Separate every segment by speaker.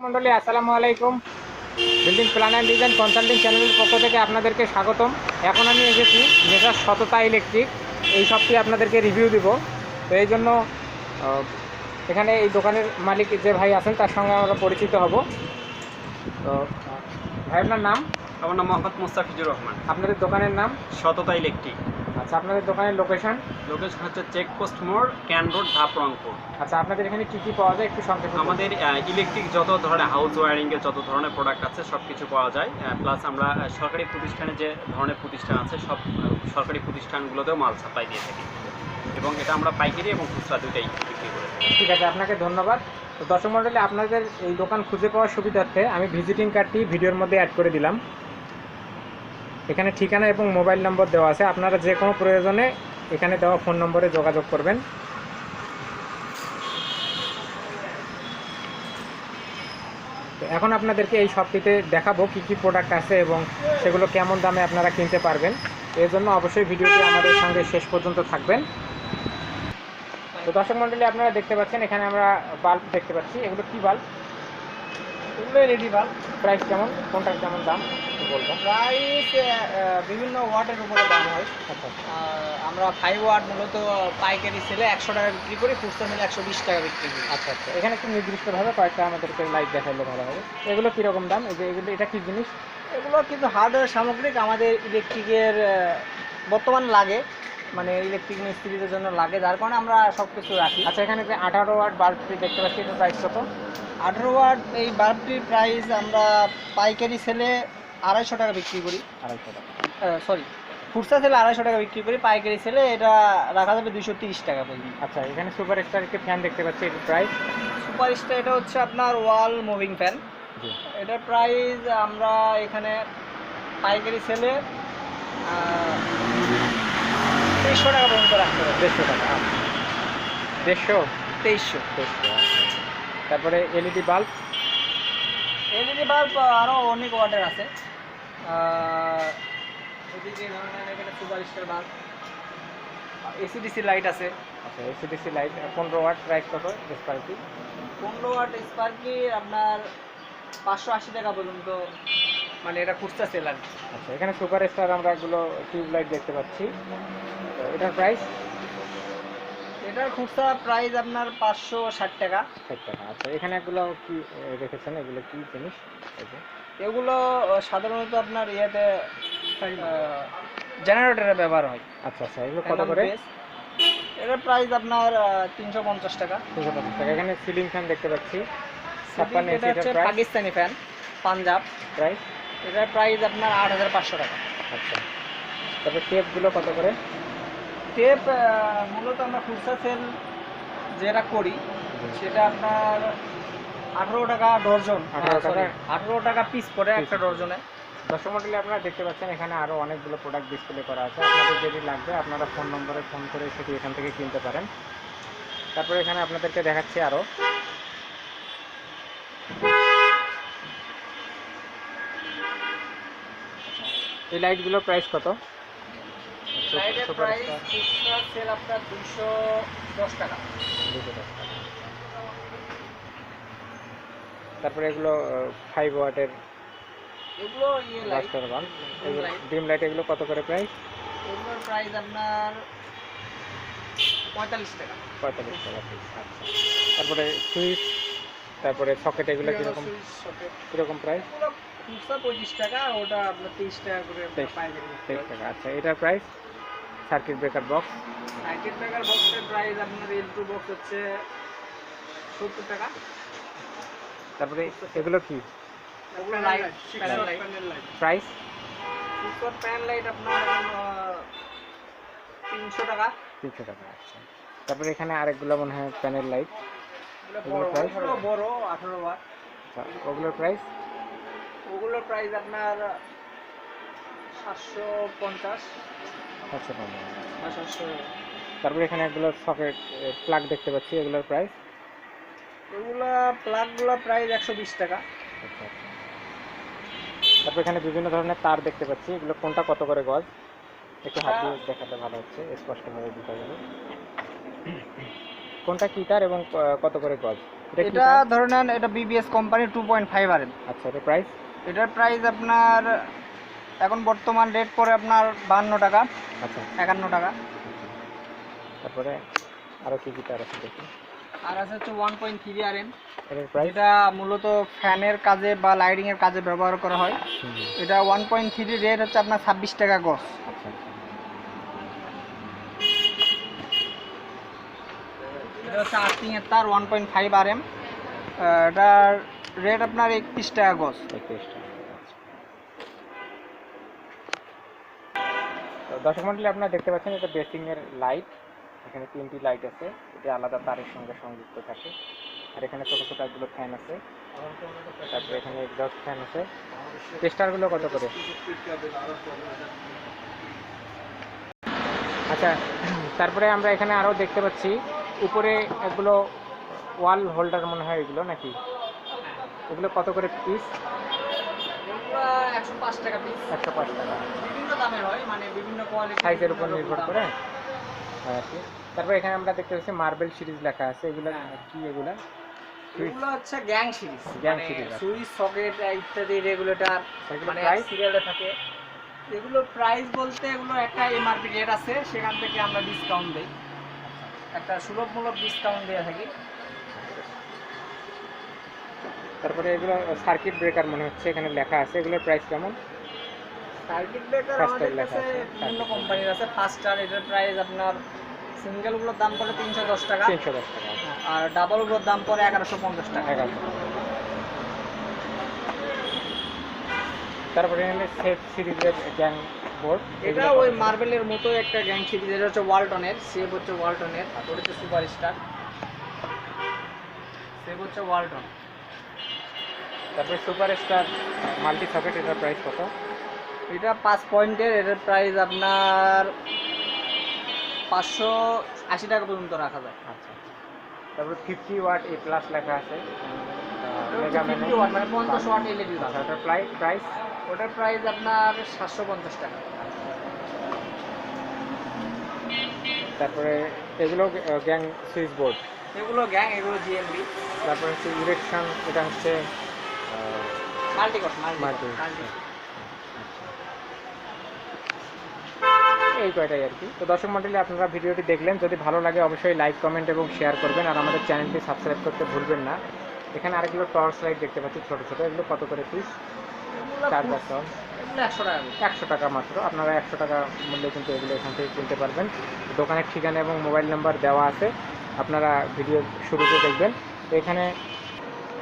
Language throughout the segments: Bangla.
Speaker 1: মন্ডলী আসসালামু আলাইকুম। Building plan and design consulting চ্যানেলের পক্ষ থেকে আপনাদেরকে স্বাগতম। এখন আমি এসেছি মেসার্স সততা ইলেকট্রিক, এই শপটি আপনাদেরকে রিভিউ দিব। তো এই জন্য এখানে এই দোকানের মালিক যে ভাই আছেন তার সঙ্গে আমরা পরিচিত হব। তো ভাই, আপনার নাম?
Speaker 2: আমার নাম মোহাম্মদ মুস্তাফিজুর রহমান।
Speaker 1: আপনাদের দোকানের নাম?
Speaker 2: সততা ইলেকট্রিক।
Speaker 1: আচ্ছা, আপনাদের দোকানের লোকেশন?
Speaker 2: লোকেশন হচ্ছে চেকপোস্ট মোড়, ক্যান রোড, ধাপ, রংপুর।
Speaker 1: আচ্ছা, আপনাদের এখানে কী কী পাওয়া যায় একটু সংক্ষেপে?
Speaker 2: আমাদের ইলেকট্রিক যত ধরনের হাউস ওয়ারিংয়ের যত ধরনের প্রোডাক্ট আছে সব কিছু পাওয়া যায়। প্লাস আমরা সরকারি প্রতিষ্ঠানে যে ধরনের প্রতিষ্ঠান আছে সব সরকারি প্রতিষ্ঠানগুলোতেও মাল সাপ্লাই দিয়ে থাকি, এবং এটা আমরা পাইকারি এবং খুচরা দুটাই বিক্রি করে থাকি।
Speaker 1: ঠিক আছে, আপনাকে ধন্যবাদ। তো দর্শক মণ্ডলী, আপনাদের এই দোকান খুঁজে পাওয়ার সুবিধার্থে আমি ভিজিটিং কার্ডটি ভিডিওর মধ্যে অ্যাড করে দিলাম। এখানে ঠিকানা এবং মোবাইল নম্বর দেওয়া আছে, আপনারা যে কোনো প্রয়োজনে এখানে দেওয়া ফোন নম্বরে যোগাযোগ করবেন। তো এখন আপনাদেরকে এই শপটিতে দেখাবো কী কী প্রোডাক্ট আছে এবং সেগুলো কেমন দামে আপনারা কিনতে পারবেন। এর জন্য অবশ্যই ভিডিওটি আমাদের সঙ্গে শেষ পর্যন্ত থাকবেন। তো দর্শক মণ্ডলী, আপনারা দেখতে পাচ্ছেন এখানে আমরা বাল্ব দেখতে পাচ্ছি। এগুলো কি বাল্ব?
Speaker 3: এগুলো এলইডি বাল্ব।
Speaker 1: প্রাইস কেমন, কোনটার কেমন দাম বলবো?
Speaker 3: প্রাইস বিভিন্ন ওয়াটের উপরে দাম হয়।
Speaker 1: আচ্ছা,
Speaker 3: আমরা 5 ওয়াট মূলত পাইকারি সেলে 100 টাকা বিক্রি করি, খুচরা সেলে 120 টাকা বিক্রি করি।
Speaker 1: আচ্ছা আচ্ছা, এখানে একটু নির্দিষ্টভাবে কয়েকটা আমাদেরকে লাইট দেখাইলে ভালো হবে। এগুলো কীরকম দাম? এই যে এগুলো, এটা কী জিনিস?
Speaker 3: এগুলো কিন্তু হার্ডওয়্যার সামগ্রিক আমাদের ইলেকট্রিকের বর্তমান লাগে, মানে ইলেকট্রিক মিস্ত্রিদের জন্য লাগে, যার কারণে আমরা সব কিছু রাখি।
Speaker 1: আচ্ছা, এখানে যে 18 ওয়াট বাল্বটি দেখতে পাচ্ছি, এটার প্রাইস কত?
Speaker 3: 18 ওয়াট এই বাল্বটির প্রাইস আমরা পাইকারি সেলে 250 টাকা বিক্রি করি।
Speaker 1: 250 টাকা।
Speaker 3: সরি, খুচরা সেলে 250 টাকা বিক্রি করি, পাইকারি সেলে এটা রাখা যাবে 230 টাকা পর্যন্ত।
Speaker 1: আচ্ছা, এখানে সুপার স্টার একটি ফ্যান দেখতে পাচ্ছি, এটার প্রাইস?
Speaker 3: সুপার স্টার এটা হচ্ছে আপনার ওয়াল মুভিং ফ্যান।
Speaker 1: জি।
Speaker 3: এটার প্রাইস আমরা এখানে পাইকারি সেলে 300 টাকা পর্যন্ত রাখতে পারি।
Speaker 1: 150 টাকা। 150?
Speaker 3: 2300।
Speaker 1: তারপরে এলইডি বাল্ব?
Speaker 3: এলইডি বাল্ব আরও অনেক ওয়াটের আছে। এদিকে ধরনের এখানে super star bulb, AC DC light আছে।
Speaker 1: আচ্ছা, এসিডিসি লাইট 15 ওয়াট, প্রাইস কত স্পার্কি?
Speaker 3: 15 ওয়াট স্পার্কি আপনার 580 টাকা পর্যন্ত, মানে এটা খুচরা সেল আর কি।
Speaker 1: আচ্ছা, এখানে সুপার স্টার আমরা এগুলো টিউব লাইট দেখতে পাচ্ছি, তো এটার প্রাইস?
Speaker 3: এটার খুচরা প্রাইস আপনার 560 টাকা।
Speaker 1: 60 টাকা। আচ্ছা, এখানে এগুলো কি রেখেছেন, এগুলো কি জিনিস?
Speaker 3: এগুলো সাধারণত আপনার ইয়েতে জেনারেটরে ব্যবহার হয়।
Speaker 1: আচ্ছা আচ্ছা, এগুলো কত করে?
Speaker 3: এটার প্রাইস আপনার 350 টাকা।
Speaker 1: 350 টাকা। এখানে সিলিং ফ্যান দেখতে পাচ্ছি,
Speaker 3: এটা হচ্ছে পাকিস্তানি ফ্যান, পাঞ্জাব
Speaker 1: প্রাইস?
Speaker 3: এটার প্রাইস আপনার 8500 টাকা।
Speaker 1: আচ্ছা, তারপরে টেপগুলো কত করে?
Speaker 3: টেপ মূলত আমরা খুচরা সেল যেটা করি সেটা আপনার 18 টাকা ডর্জন। 18 টাকা পিস পড়ে একটা ডর্জনে।
Speaker 1: দর্শক মণ্ডলী, আপনারা দেখতে পাচ্ছেন এখানে আরও অনেকগুলো প্রোডাক্ট ডিসপ্লে করা আছে। আপনাদের যদি লাগবে আপনারা ফোন নম্বরে ফোন করে সেটি এখান থেকে কিনতে পারেন। তারপরে এখানে আপনাদেরকে দেখাচ্ছি আরও এই লাইটগুলোর প্রাইস কত?
Speaker 3: লাইটের প্রাইস খুচরা সেল আপনার 210 টাকা।
Speaker 1: 210 টাকা। তারপরে এগুলো 5 ওয়াটের
Speaker 3: এগুলো লাইট,
Speaker 1: ডিম লাইট, এগুলো কত করে প্রাইস?
Speaker 3: এগুলোর প্রাইস আপনার 45 টাকা।
Speaker 1: 45 টাকা পিস। আচ্ছা, তারপরে সুইচ, তারপরে সকেট, এগুলো কীরকম কীরকম প্রাইস?
Speaker 3: খুচরা 25 টাকা, ওটা আপনার 23 টাকা করে পাইকারি।
Speaker 1: 23 টাকা। আচ্ছা, এটার price? Circuit breaker box?
Speaker 3: Circuit breaker বক্সের প্রাইস আপনার L2 বক্স হচ্ছে 70 টাকা।
Speaker 1: তারপরে এগুলো কি?
Speaker 3: এগুলো light, panel light.
Speaker 1: Price?
Speaker 3: Super panel light আপনার 300 টাকা।
Speaker 1: 300 টাকা। আচ্ছা, তারপরে এখানে আরেকগুলো মনে হয় প্যানেল লাইট,
Speaker 3: এগুলো বড় 18 ওয়াট।
Speaker 1: আচ্ছা, ওগুলোর প্রাইস?
Speaker 3: ওগুলোর প্রাইস আপনার 750।
Speaker 1: 750। তারপরে এখানে এগুলো সকেট প্লাগ দেখতে পাচ্ছি, এগুলোর প্রাইস?
Speaker 3: এগুলা প্লাগগুলো প্রাইস 120 টাকা।
Speaker 1: আচ্ছা আচ্ছা। তারপর এখানে বিভিন্ন ধরনের তার দেখতে পাচ্ছি, এগুলো কোনটা কত করে গজ? একটু হাত দিয়ে দেখাতে ভালো হচ্ছে, স্পষ্টভাবে দিতে গেলে। কোনটা কি তার এবং কত করে গজ? কি
Speaker 3: এটা
Speaker 1: তার?
Speaker 3: ধরে নেন এটা বিবিএস কোম্পানি 2.5 RM।
Speaker 1: আচ্ছা, এটা প্রাইস?
Speaker 3: এটার প্রাইস আপনার এখন বর্তমান রেট পড়ে আপনার 52 টাকা,
Speaker 1: আচ্ছা,
Speaker 3: 51 টাকা।
Speaker 1: তারপরে আরও কি তার আছে দেখি।
Speaker 3: আর আছে হচ্ছে 1.3 RM।
Speaker 1: এটার প্রাইস?
Speaker 3: এটা মূলত ফ্যানের কাজে বা লাইটিং এর কাজে ব্যবহার করা হয়। এটা 1.3 রেট হচ্ছে আপনার 26 টাকা গজ।
Speaker 1: আচ্ছা,
Speaker 3: এটা হচ্ছে আর্থিং এর তার 1.5 RM। এটার রেট আপনার 31 টাকা গজ।
Speaker 1: 31 টাকা। তো দর্শক মণ্ডলী, আপনারা দেখতে পাচ্ছেন এটা বেসিং এর লাইট। এখানে 3টি লাইট আছে, এটা আলাদা তারের সঙ্গে সংযুক্ত থাকে। আর এখানে ছোট ছোট একগুলো ফ্যান আছে, তারপরে এখানে এক্সস্ট ফ্যান আছে। টেস্টারগুলো কত করে? আচ্ছা, তারপরে আমরা এখানে আরও দেখতে পাচ্ছি উপরে এগুলো ওয়াল হোল্ডার মনে হয় এগুলো নাকি? এগুলো কত করে পিস?
Speaker 3: এগুলো 105 টাকা পিস।
Speaker 1: 105 টাকা।
Speaker 3: বিভিন্ন দামের হয়, মানে বিভিন্ন কোয়ালিটি,
Speaker 1: সাইজের উপর নির্ভর করে। হ্যাঁ, ঠিক। তারপরে এখানে আমরা দেখতে পাচ্ছি মার্বেল সিরিজ লেখা আছে। এগুলো কি? এগুলো
Speaker 3: এগুলো হচ্ছে গ্যাং সিরিজ।
Speaker 1: গ্যাং
Speaker 3: মানে
Speaker 1: সিরিজ।
Speaker 3: সুইচ, সকেট ইত্যাদি রেগুলেটর
Speaker 1: এগুলো
Speaker 3: মানে
Speaker 1: প্রাইস?
Speaker 3: সিরিয়ালে থাকে। এগুলো প্রাইস বলতে এগুলো একটা এমআরপি রেট আছে, সেখান থেকে আমরা ডিসকাউন্ট দেই, একটা সুলভমূলক ডিসকাউন্ট দিয়ে থাকি।
Speaker 1: তারপরে এগুলো সার্কিট ব্রেকার মনে হচ্ছে এখানে লেখা আছে। এগুলোর প্রাইস কেমন?
Speaker 3: সার্কিট ব্রেকার
Speaker 1: Faster
Speaker 3: আমাদের
Speaker 1: লেখা
Speaker 3: কাছে
Speaker 1: আছে।
Speaker 3: বিভিন্ন কোম্পানির আছে। ফাস্টার, এটার প্রাইস আপনার সিঙ্গেলগুলোর দাম পড়ে 310 টাকা,
Speaker 1: 310 টাকা।
Speaker 3: আর ডাবলগুলোর দাম পড়ে 1150 টাকা।
Speaker 1: 1100 টাকা। তারপরে এখানে সেট সিরিজের গ্যাং বোর্ড।
Speaker 3: এটা ওই মার্বেলের মতো একটা গ্যাং সিরিজ। এটা হচ্ছে ওয়ালটনের, সেভ হচ্ছে ওয়ালটনের, ওটা হচ্ছে সুপারস্টার, সেভ হচ্ছে ওয়ালটন।
Speaker 1: তারপরে সুপারস্টার মাল্টি সকেট, এটার প্রাইস কত?
Speaker 3: এটা 5 পয়েন্টের, এটার প্রাইস আপনার 580 টাকা পর্যন্ত রাখা যায়।
Speaker 1: আচ্ছা, তারপরে 50 ওয়াট এ প্লাস লেখা আছে।
Speaker 3: এটা হচ্ছে 50 ওয়াট, মানে 50 ওয়াট এলইডি।
Speaker 1: আচ্ছা, ওটার প্রাইস?
Speaker 3: ওটার প্রাইস আপনার 750 টাকা।
Speaker 1: তারপরে এগুলো গ্যাং সুইচ বোর্ড।
Speaker 3: এগুলো গ্যাং, এগুলো জিএমবি।
Speaker 1: তারপরে হচ্ছে ইরেকশন, এটা হচ্ছে
Speaker 3: মাল্টিকট,
Speaker 1: মাল্টি। এই কয়টাই আর কি। তো দর্শক মণ্ডলী, আপনারা ভিডিওটি দেখলেন, যদি ভালো লাগে অবশ্যই লাইক, কমেন্ট এবং শেয়ার করবেন, আর আমাদের চ্যানেলটি সাবস্ক্রাইব করতে ভুলবেন না। এখানে আরেকগুলো টর্চ লাইট দেখতে পাচ্ছি ছোটো ছোটো। এগুলো কত করে পিস? চার্জার সহ?
Speaker 3: এগুলো 100 টাকা।
Speaker 1: 100 টাকা মাত্র। আপনারা 100 টাকা মূল্যে কিন্তু এগুলো এখান থেকে কিনতে পারবেন। দোকানের ঠিকানা এবং মোবাইল নাম্বার দেওয়া আছে, আপনারা ভিডিও শুরুতে দেখবেন। তো এখানে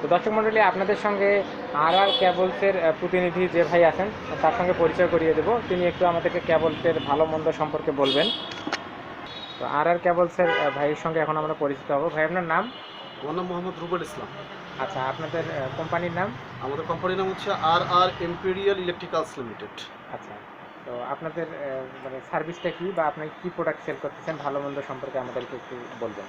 Speaker 1: তো দর্শক মণ্ডলী, আপনাদের সঙ্গে আর ক্যাবলসের প্রতিনিধি যে ভাই আছেন তার সঙ্গে পরিচয় করিয়ে দেবো। তিনি একটু আমাদেরকে ক্যাবলসের ভালো মন্দ সম্পর্কে বলবেন। তো আর ক্যাবলসের ভাইয়ের সঙ্গে এখন আমরা পরিচিত হব। ভাই, আপনার নাম?
Speaker 4: আমার নাম মোহাম্মদ রুবেল ইসলাম।
Speaker 1: আচ্ছা, আপনাদের কোম্পানির নাম?
Speaker 4: আমাদের কোম্পানির নাম হচ্ছে আর এম্পেরিয়াল ইলেকট্রিক্যালস লিমিটেড।
Speaker 1: আচ্ছা, তো আপনাদের মানে সার্ভিসটা কি, বা আপনি কি প্রোডাক্ট সেল করতেছেন, ভালো মন্দ সম্পর্কে আমাদেরকে একটু বলবেন।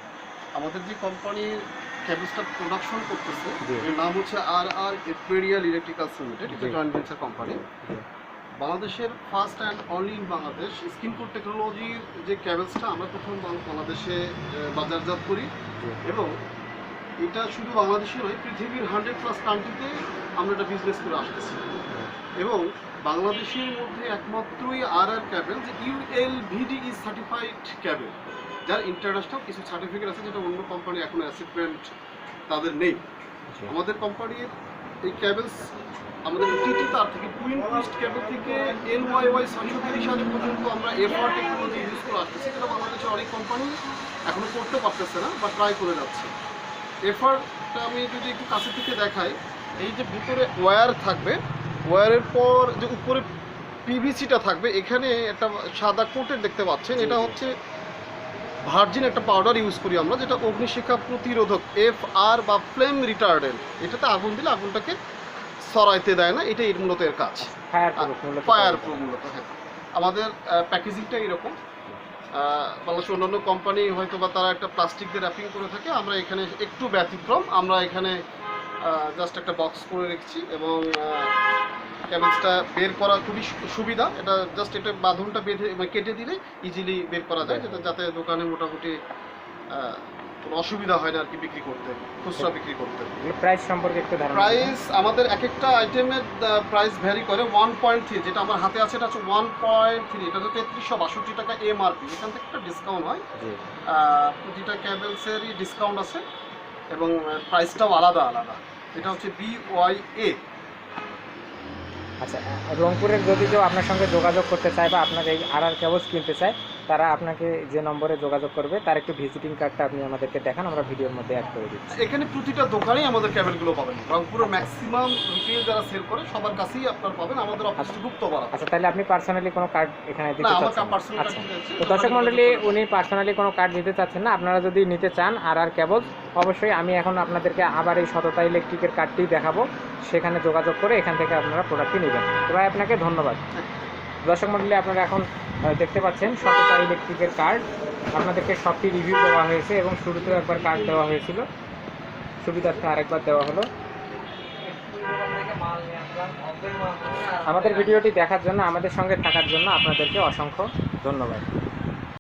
Speaker 4: আমাদের যে কোম্পানির ক্যাবেলসটা প্রোডাকশন করতেছে
Speaker 1: জি।
Speaker 4: এর নাম হচ্ছে আর এম্পেরিয়াল ইলেকট্রিক্যালস লিমিটেড। এটা
Speaker 1: জি।
Speaker 4: Joint venture company.
Speaker 1: জি।
Speaker 4: বাংলাদেশের first and only in Bangladesh skin code টেকনোলজির যে ক্যাবেলসটা আমরা প্রথম বাংলাদেশে বাজারজাত করি,
Speaker 1: জি।
Speaker 4: এবং এটা শুধু বাংলাদেশে নয়, পৃথিবীর 100+ কান্ট্রিতে আমরা এটা বিজনেস করে আসতেছি। এবং বাংলাদেশের মধ্যে একমাত্রই আর ক্যাবেল যে ULVDE সার্টিফাইড ক্যাবেল, যার ইন্টারন্যাশনাল কিছু সার্টিফিকেট আছে, যেটা অন্য কোম্পানি এখনো অ্যাসিভমেন্ট তাদের নেই। আমাদের কোম্পানির এই ক্যাবেলস আমাদের টিটি তার থেকে টুইন টুইস্ট ক্যাবেল থেকে LYY 730 পর্যন্ত আমরা FR টেকনোলজি ইউজ করে আসতেছি, যেটা বাংলাদেশের অনেক কোম্পানি এখনো করতে পারতেছে না বা ট্রাই করে যাচ্ছে। FRটা আমি যদি একটু কাছে থেকে দেখাই, এই যে ভিতরে ওয়্যার থাকবে, ওয়্যারের পর যে উপরে পিভিসিটা থাকবে, এখানে একটা সাদা কোটের দেখতে পাচ্ছেন, এটা হচ্ছে ভার্জিন একটা পাউডার ইউজ করি আমরা, যেটা অগ্নিশিখা প্রতিরোধক, FR বা ফ্লেম রিটার্ডেন্ট। এটাতে আগুন দিলে আগুনটাকে সরাইতে দেয় না, এটা এর মূলত এর কাজ। ফায়ার প্রুফ মূলত। হ্যাঁ, আমাদের প্যাকেজিংটা এরকম। বাংলাদেশের অন্যান্য কোম্পানি হয়তো বা তারা একটা প্লাস্টিক দিয়ে র্যাপিং করে থাকে, আমরা এখানে একটু ব্যতিক্রম। আমরা এখানে জাস্ট একটা বক্স করে রেখেছি, এবং ক্যাবেলসটা বের করা খুবই সুবিধা। এটা জাস্ট এটা বাঁধনটা বেঁধে কেটে দিলে ইজিলি বের করা যায়, যাতে দোকানে মোটামুটি কোনো অসুবিধা হয় না আর কি বিক্রি করতে, খুচরা বিক্রি করতে।
Speaker 1: প্রাইস সম্পর্কে একটু ধারণা দিন।
Speaker 4: প্রাইস আমাদের এক একটা আইটেমের প্রাইস ভ্যারি করে। 1.3 যেটা আমার হাতে আছে এটা হচ্ছে 1.3, এটা হচ্ছে 3362 টাকা এমআরপি। এখান থেকে একটা ডিসকাউন্ট হয়,
Speaker 1: জি
Speaker 4: প্রতিটা ক্যাবেলসেরই ডিসকাউন্ট আছে এবং প্রাইসটাও আলাদা আলাদা। এটা হচ্ছে BYA।
Speaker 1: আচ্ছা, রংপুরের যদি কেউ আপনার সঙ্গে যোগাযোগ করতে চায় বা আপনার এই আর কেবলস কিনতে চায়, তারা আপনাকে যে নম্বরে যোগাযোগ করবে তার একটু ভিজিটিং কার্ডটা আপনি আমাদেরকে দেখান, আমরা ভিডিওর মধ্যে অ্যাড করে দিচ্ছি।
Speaker 4: এখানে প্রতিটা দোকানেই আমাদের ক্যাবেলগুলো পাবেন। রংপুরের ম্যাক্সিমাম রিটেল যারা সেল করে সবার কাছেই আপনার পাবেন। আমাদের অফিসটি গুপ্তবার।
Speaker 1: আচ্ছা, তাহলে আপনি পার্সোনালি কোনো কার্ড এখানে দিতে
Speaker 4: না, আমার
Speaker 1: চাচ্ছেন?
Speaker 4: পার্সোনাল
Speaker 1: আচ্ছা,
Speaker 4: কার্ড
Speaker 1: তো দর্শক মণ্ডলী, উনি পার্সোনালি কোনো কার্ড দিতে চাচ্ছেন না। আপনারা যদি নিতে চান আর কেবলস, অবশ্যই আমি এখন আপনাদেরকে আবার এই সততা ইলেকট্রিকের কার্ডটি দেখাবো, সেখানে যোগাযোগ করে এখান থেকে আপনারা প্রোডাক্টটি নেবেন। তো ভাই, আপনাকে ধন্যবাদ। দর্শক মণ্ডলী, আপনারা এখন দেখতে পাচ্ছেন সততা ইলেকট্রিকের কার্ড। আপনাদেরকে সবটি রিভিউ দেওয়া হয়েছে এবং শুরুতেও একবার কার্ড দেওয়া হয়েছিল, সুবিধার্থে আরেকবার দেওয়া হলো। আমাদের ভিডিওটি দেখার জন্য, আমাদের সঙ্গে থাকার জন্য আপনাদেরকে অসংখ্য ধন্যবাদ।